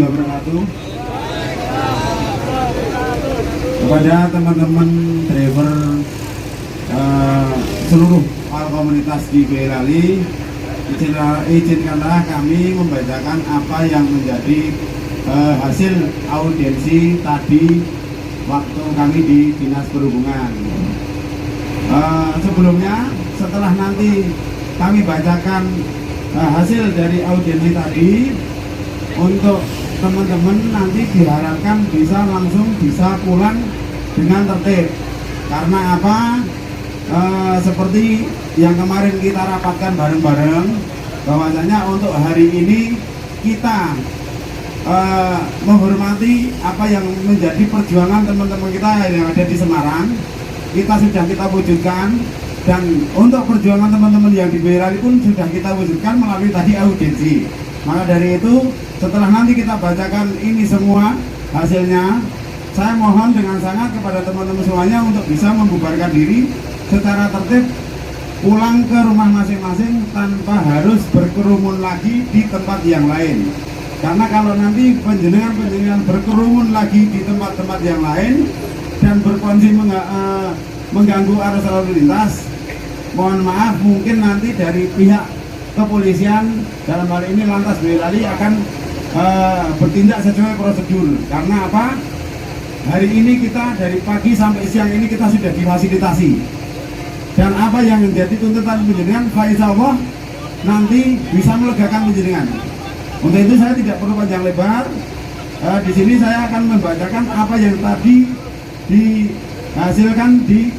Wabarakatuh. Kepada teman-teman driver seluruh komunitas di Boyolali, izinkanlah kami membacakan apa yang menjadi hasil audiensi tadi waktu kami di Dinas Perhubungan. Sebelumnya, setelah nanti kami bacakan hasil dari audiensi tadi, untuk teman-teman nanti diharapkan bisa pulang dengan tertib. Karena apa? Seperti yang kemarin kita rapatkan bareng-bareng, bahwasanya untuk hari ini kita menghormati apa yang menjadi perjuangan teman-teman kita yang ada di Semarang. Kita wujudkan, dan untuk perjuangan teman-teman yang di Boyolali pun sudah kita wujudkan melalui tadi audiensi. Maka dari itu, setelah nanti kita bacakan ini semua hasilnya, saya mohon dengan sangat kepada teman-teman semuanya untuk bisa membubarkan diri secara tertib, pulang ke rumah masing-masing tanpa harus berkerumun lagi di tempat yang lain. Karena kalau nanti penjenengan berkerumun lagi di tempat-tempat yang lain dan berpotensi mengganggu arus lalu lintas, mohon maaf, mungkin nanti dari pihak kepolisian dalam hal ini Lantas Boyolali akan bertindak sesuai prosedur. Karena apa? Hari ini kita dari pagi sampai siang ini kita sudah difasilitasi, dan apa yang menjadi tuntutan penjenengan, insya Allah nanti bisa melegakan penjenengan. Untuk itu saya tidak perlu panjang lebar. Di sini saya akan membacakan apa yang tadi dihasilkan di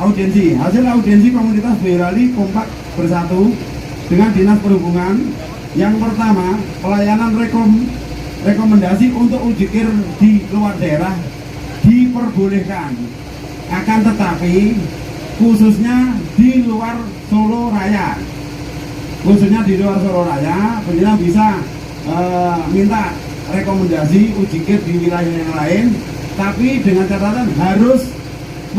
audiensi. Hasil audiensi komunitas Boyolali kompak bersatu dengan Dinas Perhubungan. Yang pertama, pelayanan rekomendasi untuk ujikir di luar daerah diperbolehkan, akan tetapi khususnya di luar Solo Raya. Penjenengan bisa minta rekomendasi ujikir di wilayah yang lain, tapi dengan catatan harus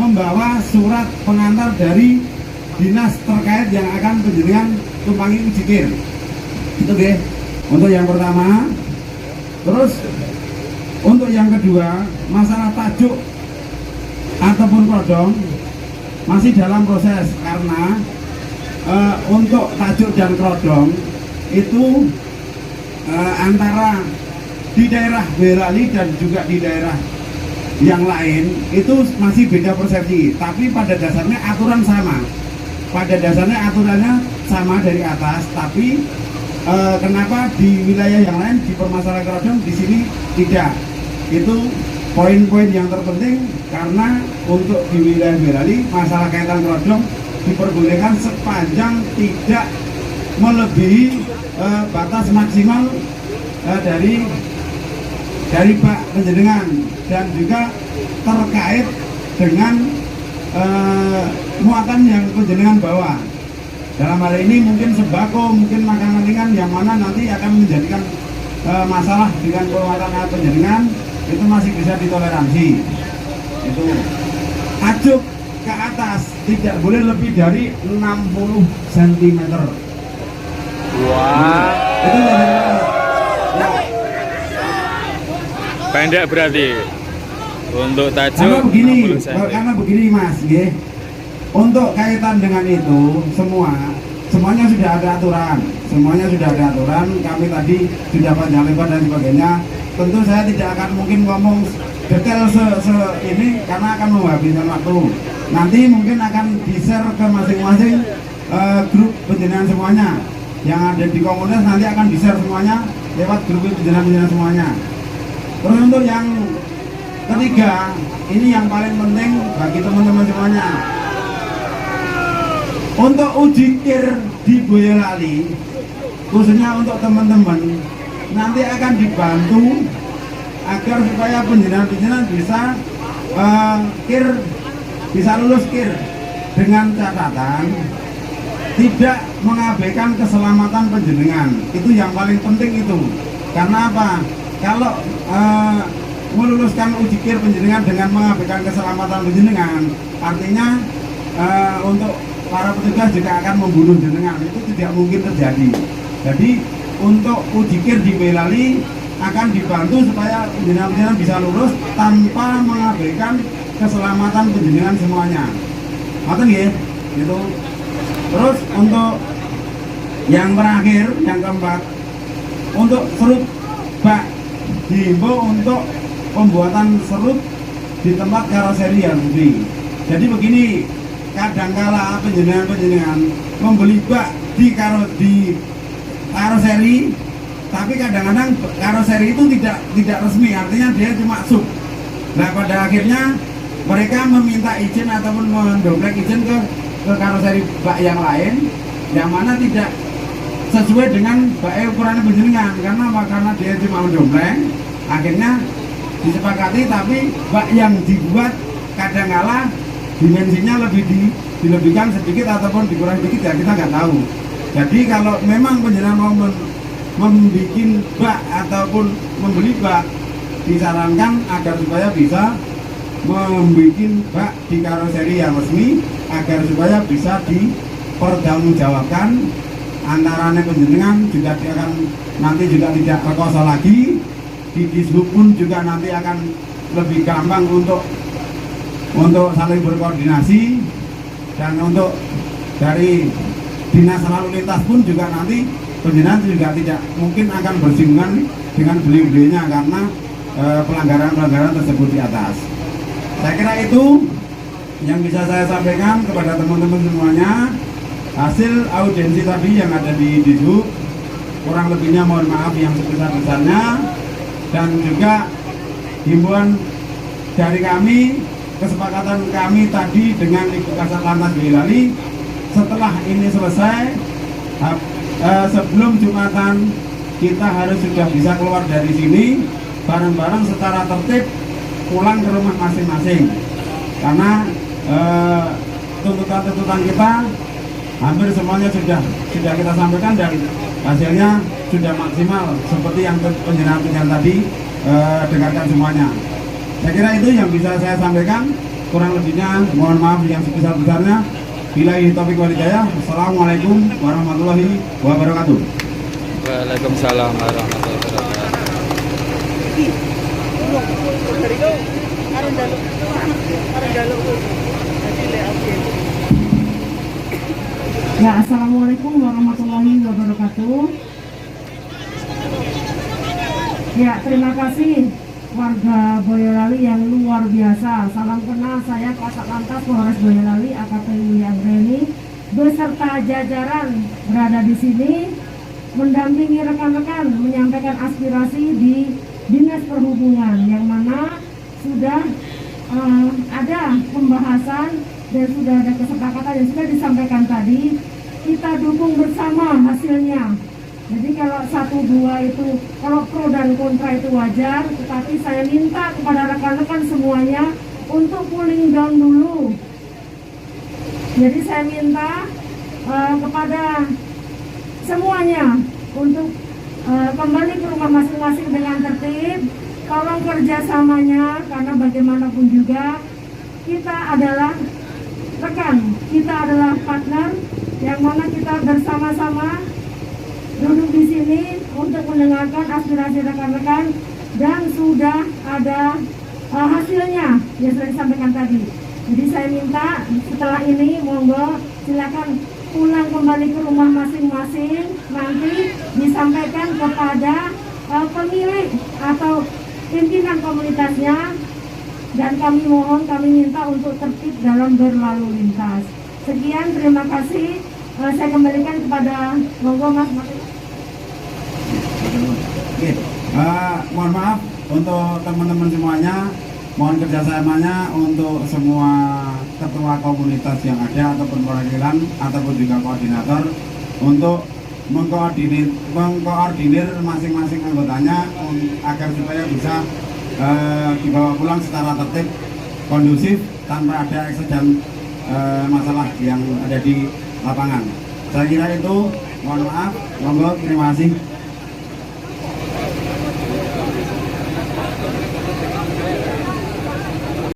membawa surat pengantar dari dinas terkait yang akan penjenengan tumpangi ujikir. Itu deh untuk yang pertama. Terus untuk yang kedua, masalah tajuk ataupun kodong masih dalam proses, karena untuk tajuk dan kodong itu antara di daerah Boyolali dan juga di daerah yang lain itu masih beda persepsi, tapi pada dasarnya aturan sama. Aturannya sama dari atas, tapi kenapa di wilayah yang lain dipermasalahkan kodong, di sini tidak? Itu poin-poin yang terpenting, karena untuk di wilayah Boyolali masalah kaitan kodong diperbolehkan sepanjang tidak melebihi batas maksimal dari Pak penjenengan, dan juga terkait dengan muatan yang penjenengan bawa. Dalam hal ini mungkin sembako, mungkin makanan ringan, yang mana nanti akan menjadikan masalah dengan penguatan penjenengan, itu masih bisa ditoleransi. Itu tajuk ke atas tidak boleh lebih dari 60 cm. Wah. Itu ya. Pendek berarti untuk tajuk. Karena begini Mas, ya. Untuk kaitan dengan itu semuanya sudah ada aturan. Kami tadi sudah panjang lebar dan sebagainya. Tentu saya tidak akan mungkin ngomong detail ini karena akan menghabiskan waktu. Nanti mungkin akan di-share ke masing-masing grup penjenengan semuanya yang ada di komunitas, nanti akan di-share semuanya lewat grup penjenengan semuanya. Terus untuk yang ketiga, ini yang paling penting bagi teman-teman semuanya. Untuk ujikir di Boyolali, khususnya untuk teman-teman, nanti akan dibantu agar supaya penjenengan bisa lulus kir dengan catatan tidak mengabaikan keselamatan penjenengan. Itu yang paling penting itu. Karena apa? Kalau meluluskan ujikir penjenengan dengan mengabaikan keselamatan penjenengan, artinya untuk para petugas juga akan membunuh jenengan. Itu tidak mungkin terjadi. Jadi untuk ujikir di Boyolali akan dibantu supaya penjenengan bisa lulus tanpa mengabaikan keselamatan penjenengan semuanya. Ngoten nggih, gitu. Terus untuk yang terakhir, yang keempat, untuk serut bak dihimbau untuk pembuatan serut di tempat karoseri yang lebih. Jadi begini, kadangkala penjenengan membeli bak di karoseri, tapi kadang-kadang karoseri itu tidak resmi, artinya dia cuma sub. Nah pada akhirnya mereka meminta izin ataupun mendompleng izin ke karoseri bak yang lain, yang mana tidak sesuai dengan bak ukuran penjenengan. Karena dia cuma mendompleng, akhirnya disepakati, tapi bak yang dibuat kadangkala dimensinya lebih dilebihkan sedikit ataupun dikurang sedikit, ya kita nggak tahu. Jadi kalau memang penjenengan mau membuat bak ataupun membeli bak, disarankan agar supaya bisa membuat bak di karoseri yang resmi, agar supaya bisa dipertanggungjawabkan antaranya penjenengan juga akan nanti juga tidak rekoso lagi. Di Dishub pun juga nanti akan lebih gampang untuk saling berkoordinasi, dan untuk dari dinas lalu lintas pun juga nanti penjenengan juga tidak mungkin akan bersinggungan dengan beli-belinya karena pelanggaran-pelanggaran tersebut di atas. Saya kira itu yang bisa saya sampaikan kepada teman-teman semuanya. Hasil audiensi tadi yang ada di Dishub, kurang lebihnya mohon maaf yang sebesar-besarnya, dan juga himbauan dari kami, kesepakatan kami tadi dengan Ibu Kasat Lantas Boyolali, setelah ini selesai, sebelum Jumatan kita harus sudah bisa keluar dari sini bareng-bareng secara tertib pulang ke rumah masing-masing, karena tuntutan-tuntutan kita hampir semuanya sudah kita sampaikan dan hasilnya sudah maksimal seperti yang penjelasan tadi dengarkan semuanya. Saya kira itu yang bisa saya sampaikan, kurang lebihnya mohon maaf yang sebesar-besarnya. Billahi taufiq wal hidayah. Assalamualaikum warahmatullahi wabarakatuh. Waalaikumsalam warahmatullahi wabarakatuh. Ya, assalamualaikum warahmatullahi wabarakatuh. Ya, terima kasih warga Boyolali yang luar biasa. Salam kenal, saya Kasat Lantas Polres Boyolali AKP Willy Anggreni beserta jajaran berada di sini mendampingi rekan-rekan menyampaikan aspirasi di Dinas Perhubungan, yang mana sudah ada pembahasan dan sudah ada kesepakatan yang sudah disampaikan tadi. Kita dukung bersama hasilnya. Jadi kalau 1-2 itu, kalau pro dan kontra itu wajar, tetapi saya minta kepada rekan-rekan semuanya untuk cooling down dulu. Jadi saya minta kepada semuanya untuk kembali ke rumah masing-masing dengan tertib. Tolong kerjasamanya, karena bagaimanapun juga kita adalah rekan, kita adalah partner, yang mana kita bersama-sama duduk di sini untuk mendengarkan aspirasi rekan-rekan, dan sudah ada hasilnya yang sudah disampaikan tadi. Jadi saya minta setelah ini monggo silakan pulang kembali ke rumah masing-masing, nanti disampaikan kepada pemilik atau pimpinan komunitasnya, dan kami minta untuk tertib dalam berlalu lintas. Sekian, terima kasih. Saya kembalikan kepada monggo Mas. Oke, mohon maaf untuk teman-teman semuanya, mohon kerjasamanya untuk semua ketua komunitas yang ada ataupun perwakilan ataupun juga koordinator untuk mengkoordinir masing-masing anggotanya agar supaya bisa dibawa pulang secara tertib, kondusif, tanpa ada eksiden masalah yang ada di lapangan. Saya kira itu, mohon maaf, monggo, terima kasih.